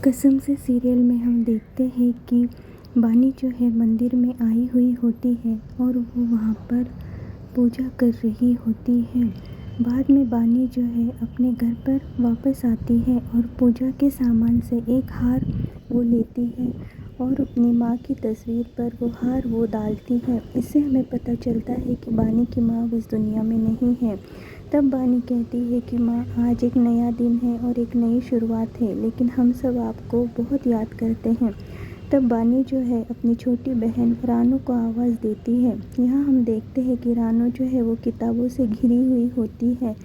कसम से सीरियल में हम देखते हैं कि बानी जो है मंदिर में आई हुई होती है और वो वहाँ पर पूजा कर रही होती है। बाद में बानी जो है अपने घर पर वापस आती है और पूजा के सामान से एक हार वो लेती है और अपनी माँ की तस्वीर पर वो हार वो डालती है। इससे हमें पता चलता है कि बानी की माँ इस दुनिया में नहीं है। तब बानी कहती है कि माँ, आज एक नया दिन है और एक नई शुरुआत है, लेकिन हम सब आपको बहुत याद करते हैं। तब बानी जो है अपनी छोटी बहन रानू को आवाज़ देती है। यहाँ हम देखते हैं कि रानू जो है वो किताबों से घिरी हुई होती है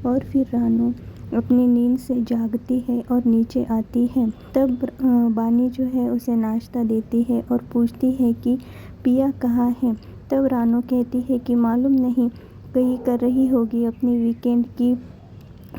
और फिर रानू अपनी नींद से जागती है और नीचे आती है। तब बानी जो है उसे नाश्ता देती है और पूछती है कि पिया कहाँ है। तब रानू कहती है कि मालूम नहीं, कहीं कर रही होगी अपनी वीकेंड की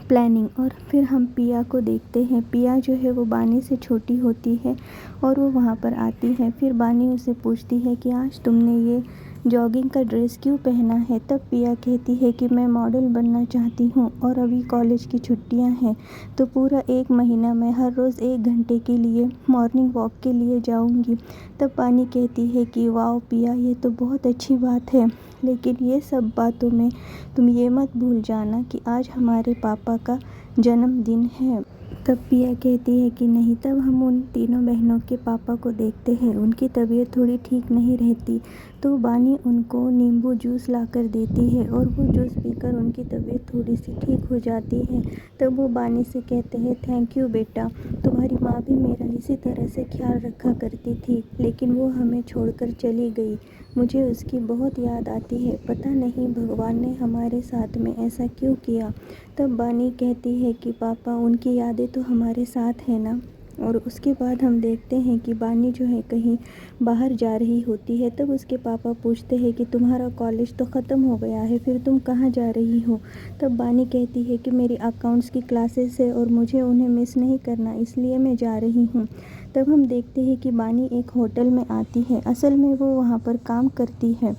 प्लानिंग। और फिर हम पिया को देखते हैं। पिया जो है वो बानी से छोटी होती है और वो वहाँ पर आती है। फिर बानी उसे पूछती है कि आज तुमने ये जॉगिंग का ड्रेस क्यों पहना है। तब पिया कहती है कि मैं मॉडल बनना चाहती हूँ और अभी कॉलेज की छुट्टियाँ हैं, तो पूरा 1 महीना मैं हर रोज़ 1 घंटे के लिए मॉर्निंग वॉक के लिए जाऊँगी। तब बानी कहती है कि वाह पिया, ये तो बहुत अच्छी बात है, लेकिन ये सब बातों में तुम ये मत भूल जाना कि आज हमारे पापा का जन्मदिन है। तब पिया कहती है कि नहीं। तब हम उन तीनों बहनों के पापा को देखते हैं। उनकी तबीयत थोड़ी ठीक नहीं रहती, तो बानी उनको नींबू जूस ला कर देती है और वो जूस पीकर उनकी तबीयत थोड़ी सी ठीक हो जाती है। तब वो बानी से कहते हैं, थैंक यू बेटा, तुम्हारी माँ भी मेरा इसी तरह से ख्याल रखा करती थी, लेकिन वो हमें छोड़कर चली गई। मुझे उसकी बहुत याद आती है। पता नहीं भगवान ने हमारे साथ में ऐसा क्यों किया। तब बानी कहती है कि पापा, उनकी यादें तो हमारे साथ है ना। और उसके बाद हम देखते हैं कि बानी जो है कहीं बाहर जा रही होती है। तब उसके पापा पूछते हैं कि तुम्हारा कॉलेज तो ख़त्म हो गया है, फिर तुम कहाँ जा रही हो। तब बानी कहती है कि मेरी अकाउंट्स की क्लासेस है और मुझे उन्हें मिस नहीं करना, इसलिए मैं जा रही हूँ। तब हम देखते हैं कि बानी एक होटल में आती है। असल में वो वहाँ पर काम करती है।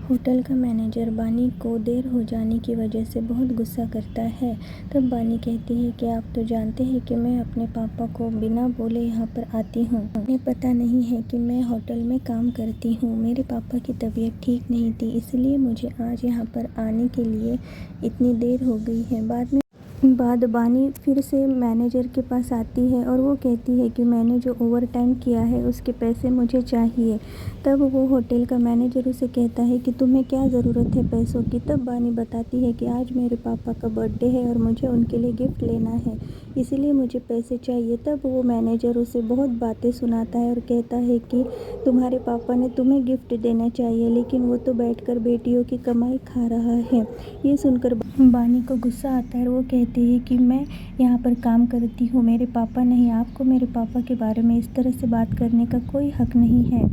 होटल का मैनेजर बानी को देर हो जाने की वजह से बहुत गुस्सा करता है। तब बानी कहती है कि आप तो जानते हैं कि मैं अपने पापा को बिना बोले यहाँ पर आती हूँ। उन्हें पता नहीं है कि मैं होटल में काम करती हूँ। मेरे पापा की तबीयत ठीक नहीं थी, इसलिए मुझे आज यहाँ पर आने के लिए इतनी देर हो गई है। बाद बानी फिर से मैनेजर के पास आती है और वो कहती है कि मैंने जो ओवर टाइम किया है उसके पैसे मुझे चाहिए। तब वो होटल का मैनेजर उसे कहता है कि तुम्हें क्या ज़रूरत है पैसों की। तब बानी बताती है कि आज मेरे पापा का बर्थडे है और मुझे उनके लिए गिफ्ट लेना है, इसीलिए मुझे पैसे चाहिए। तब वो मैनेजर उसे बहुत बातें सुनाता है और कहता है कि तुम्हारे पापा ने तुम्हें गिफ्ट देना चाहिए, लेकिन वो तो बैठकर बेटियों की कमाई खा रहा है। ये सुनकर बानी को गुस्सा आता है और वो कहती है कि मैं यहाँ पर काम करती हूँ, मेरे पापा नहीं। आपको मेरे पापा के बारे में इस तरह से बात करने का कोई हक नहीं है।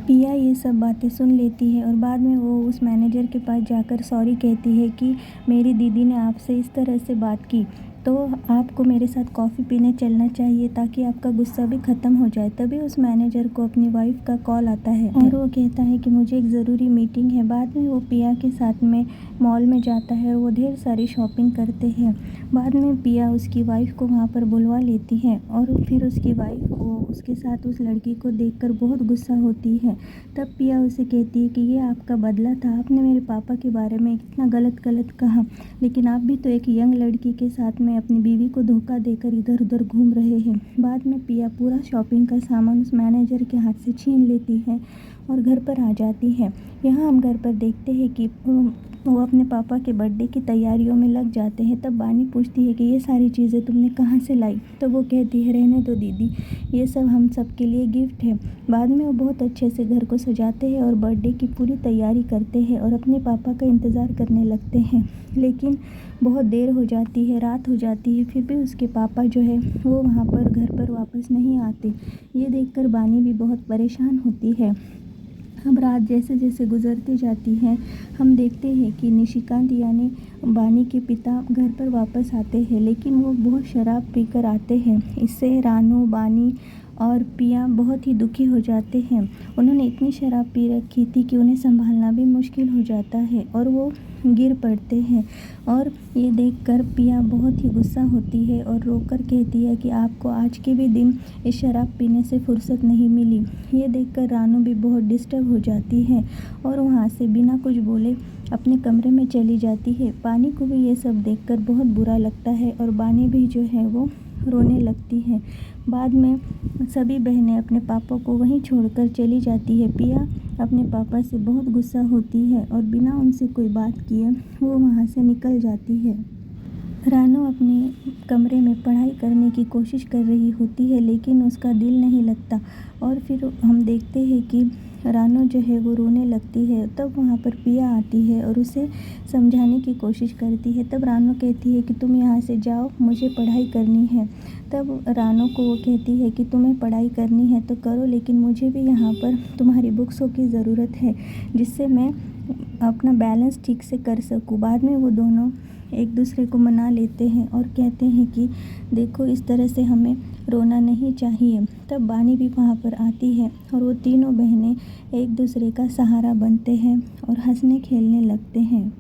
पिया ये सब बातें सुन लेती है और बाद में वो उस मैनेजर के पास जाकर सॉरी कहती है कि मेरी दीदी ने आपसे इस तरह से बात की, तो आपको मेरे साथ कॉफ़ी पीने चलना चाहिए ताकि आपका गुस्सा भी ख़त्म हो जाए। तभी उस मैनेजर को अपनी वाइफ का कॉल आता है और वो कहता है कि मुझे एक ज़रूरी मीटिंग है। बाद में वो पिया के साथ में मॉल में जाता है और वो ढेर सारी शॉपिंग करते हैं। बाद में पिया उसकी वाइफ को वहाँ पर बुलवा लेती है और फिर उसकी वाइफ को उसके साथ उस लड़की को देखकर बहुत गुस्सा होती है। तब पिया उसे कहती है कि ये आपका बदला था, आपने मेरे पापा के बारे में इतना गलत कहा, लेकिन आप भी तो एक यंग लड़की के साथ में अपनी बीवी को धोखा देकर इधर उधर घूम रहे हैं। बाद में पिया पूरा शॉपिंग का सामान उस मैनेजर के हाथ से छीन लेती है और घर पर आ जाती है। यहाँ हम घर पर देखते हैं कि वो अपने पापा के बर्थडे की तैयारियों में लग जाते हैं। तब बानी पूछती है कि ये सारी चीज़ें तुमने कहाँ से लाई। तो वो कहती है, रहने दो दीदी, ये सब हम सब के लिए गिफ्ट है। बाद में वो बहुत अच्छे से घर को सजाते हैं और बर्थडे की पूरी तैयारी करते हैं और अपने पापा का इंतज़ार करने लगते हैं, लेकिन बहुत देर हो जाती है, रात हो जाती है, फिर भी उसके पापा जो है वो वहाँ पर घर पर वापस नहीं आते। ये देखकर बानी भी बहुत परेशान होती है। अब रात जैसे जैसे गुजरती जाती है, हम देखते हैं कि निशिकांत यानी बानी के पिता घर पर वापस आते हैं, लेकिन वो बहुत शराब पीकर आते हैं। इससे रानू, बानी और पिया बहुत ही दुखी हो जाते हैं। उन्होंने इतनी शराब पी रखी थी कि उन्हें संभालना भी मुश्किल हो जाता है और वो गिर पड़ते हैं। और ये देखकर पिया बहुत ही गुस्सा होती है और रोकर कहती है कि आपको आज के भी दिन इस शराब पीने से फुर्सत नहीं मिली। ये देखकर रानू भी बहुत डिस्टर्ब हो जाती है और वहाँ से बिना कुछ बोले अपने कमरे में चली जाती है। बानी को भी ये सब देखकर बहुत बुरा लगता है और बानी भी जो है वो रोने लगती है। बाद में सभी बहनें अपने पापा को वहीं छोड़कर चली जाती है। पिया अपने पापा से बहुत गुस्सा होती है और बिना उनसे कोई बात किए वो वहाँ से निकल जाती है। रानू अपने कमरे में पढ़ाई करने की कोशिश कर रही होती है लेकिन उसका दिल नहीं लगता और फिर हम देखते हैं कि रानू जो है वो रोने लगती है। तब वहाँ पर पिया आती है और उसे समझाने की कोशिश करती है। तब रानू कहती है कि तुम यहाँ से जाओ, मुझे पढ़ाई करनी है। तब रानू को वो कहती है कि तुम्हें पढ़ाई करनी है तो करो, लेकिन मुझे भी यहाँ पर तुम्हारी बुक्सों की ज़रूरत है जिससे मैं अपना बैलेंस ठीक से कर सकूँ। बाद में वो दोनों एक दूसरे को मना लेते हैं और कहते हैं कि देखो, इस तरह से हमें रोना नहीं चाहिए। तब बानी भी वहाँ पर आती है और वो तीनों बहनें एक दूसरे का सहारा बनते हैं और हंसने खेलने लगते हैं।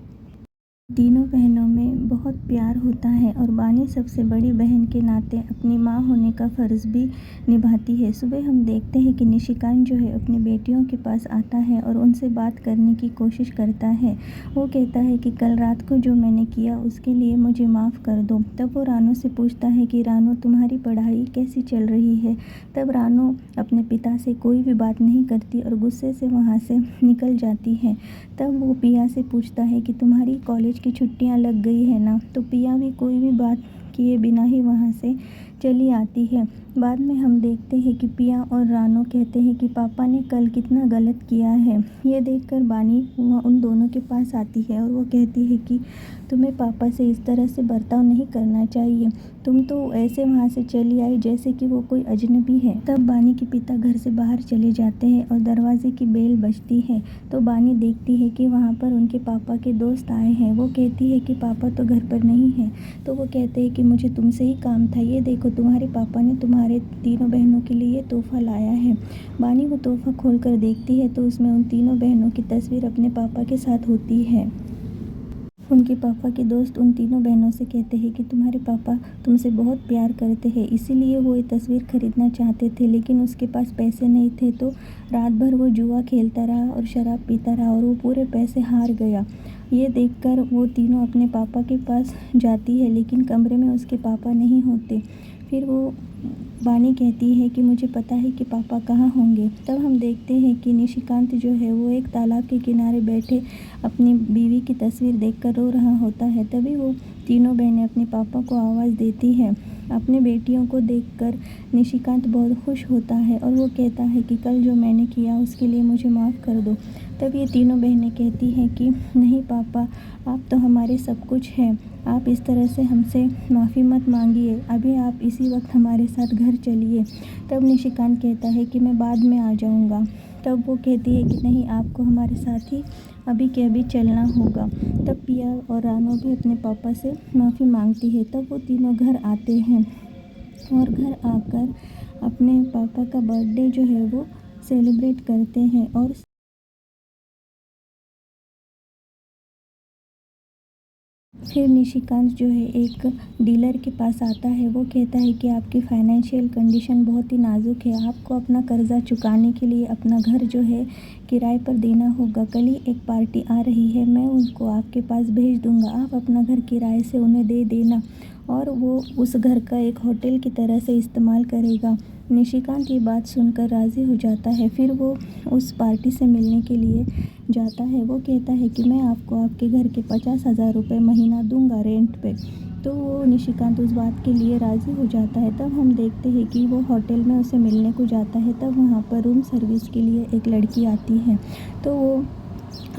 तीनों बहनों में बहुत प्यार होता है और बानी सबसे बड़ी बहन के नाते अपनी माँ होने का फ़र्ज़ भी निभाती है। सुबह हम देखते हैं कि निशिकांत जो है अपनी बेटियों के पास आता है और उनसे बात करने की कोशिश करता है। वो कहता है कि कल रात को जो मैंने किया उसके लिए मुझे माफ़ कर दो। तब वो रानू से पूछता है कि रानू, तुम्हारी पढ़ाई कैसी चल रही है। तब रानू अपने पिता से कोई भी बात नहीं करती और गुस्से से वहाँ से निकल जाती है। तब वो पिया से पूछता है कि तुम्हारी कॉलेज की छुट्टियां लग गई है ना। तो पिया भी कोई भी बात किए बिना ही वहाँ से चली आती है। बाद में हम देखते हैं कि पिया और रानू कहते हैं कि पापा ने कल कितना गलत किया है। ये देखकर बानी उन दोनों के पास आती है और वो कहती है कि तुम्हें पापा से इस तरह से बर्ताव नहीं करना चाहिए। तुम तो ऐसे वहाँ से चली आई जैसे कि वो कोई अजनबी है। तब बानी के पिता घर से बाहर चले जाते हैं और दरवाजे की बेल बजती है। तो बानी देखती है कि वहाँ पर उनके पापा के दोस्त आए हैं। वो कहती है कि पापा तो घर पर नहीं हैं। तो वो कहते हैं कि मुझे तुमसे ही काम था। ये देखो, तुम्हारे पापा ने तुम्हारे तीनों बहनों के लिए तोहफ़ा लाया है। बानी वो तोहफ़ा खोलकर देखती है तो उसमें उन तीनों बहनों की तस्वीर अपने पापा के साथ होती है। उनके पापा के दोस्त उन तीनों बहनों से कहते हैं कि तुम्हारे पापा तुमसे बहुत प्यार करते हैं, इसीलिए वो ये तस्वीर खरीदना चाहते थे, लेकिन उसके पास पैसे नहीं थे। तो रात भर वो जुआ खेलता रहा और शराब पीता रहा और वो पूरे पैसे हार गया। ये देखकर वो तीनों अपने पापा के पास जाती है लेकिन कमरे में उसके पापा नहीं होते। फिर वो बानी कहती है कि मुझे पता है कि पापा कहाँ होंगे। तब हम देखते हैं कि निशिकांत जो है वो एक तालाब के किनारे बैठे अपनी बीवी की तस्वीर देखकर रो रहा होता है। तभी वो तीनों बहनें अपने पापा को आवाज़ देती है। अपने बेटियों को देखकर निशिकांत बहुत खुश होता है और वो कहता है कि कल जो मैंने किया उसके लिए मुझे माफ़ कर दो। तब ये तीनों बहनें कहती हैं कि नहीं पापा, आप तो हमारे सब कुछ हैं, आप इस तरह से हमसे माफ़ी मत मांगिए, अभी आप इसी वक्त हमारे साथ घर चलिए। तब निशिकांत कहता है कि मैं बाद में आ जाऊंगा। तब वो कहती है कि नहीं, आपको हमारे साथ ही अभी के अभी चलना होगा। तब पिया और रानू भी अपने पापा से माफ़ी मांगती है। तब वो तीनों घर आते हैं और घर आकर अपने पापा का बर्थडे जो है वो सेलिब्रेट करते हैं। और फिर निशिकांत जो है एक डीलर के पास आता है। वो कहता है कि आपकी फाइनेंशियल कंडीशन बहुत ही नाजुक है, आपको अपना कर्ज़ा चुकाने के लिए अपना घर जो है किराए पर देना होगा। कल ही एक पार्टी आ रही है, मैं उनको आपके पास भेज दूंगा, आप अपना घर किराए से उन्हें दे देना और वो उस घर का एक होटल की तरह से इस्तेमाल करेगा। निशिकांत ये बात सुनकर राज़ी हो जाता है। फिर वो उस पार्टी से मिलने के लिए जाता है। वो कहता है कि मैं आपको आपके घर के 50,000 रुपये महीना दूंगा रेंट पे। तो वो निशिकांत उस बात के लिए राज़ी हो जाता है। तब हम देखते हैं कि वो होटल में उसे मिलने को जाता है। तब वहाँ पर रूम सर्विस के लिए एक लड़की आती है। तो वो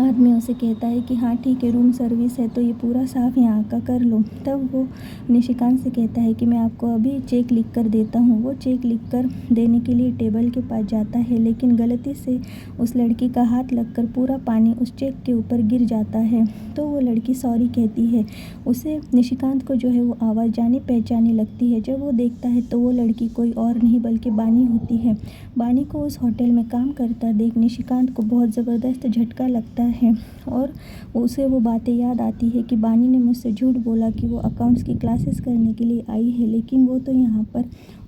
आदमी उसे कहता है कि हाँ ठीक है, रूम सर्विस है तो ये पूरा साफ़ यहाँ का कर लो। तब वो निशिकांत से कहता है कि मैं आपको अभी चेक लिख कर देता हूँ। वो चेक लिख कर देने के लिए टेबल के पास जाता है, लेकिन गलती से उस लड़की का हाथ लगकर पूरा पानी उस चेक के ऊपर गिर जाता है। तो वो लड़की सॉरी कहती है। उसे निशिकांत को जो है वो आवाज़ जानी पहचानी लगती है। जब वो देखता है तो वो लड़की कोई और नहीं बल्कि बानी होती है। बानी को उस होटल में काम करता देख निशिकांत को बहुत ज़बरदस्त झटका लगता लगता है और उसे वो बातें याद आती है कि बानी ने मुझसे झूठ बोला कि वो अकाउंट्स की क्लासेस करने के लिए आई है, लेकिन वो तो यहाँ पर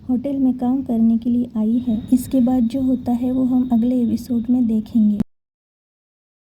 होटल में काम करने के लिए आई है। इसके बाद जो होता है वो हम अगले एपिसोड में देखेंगे।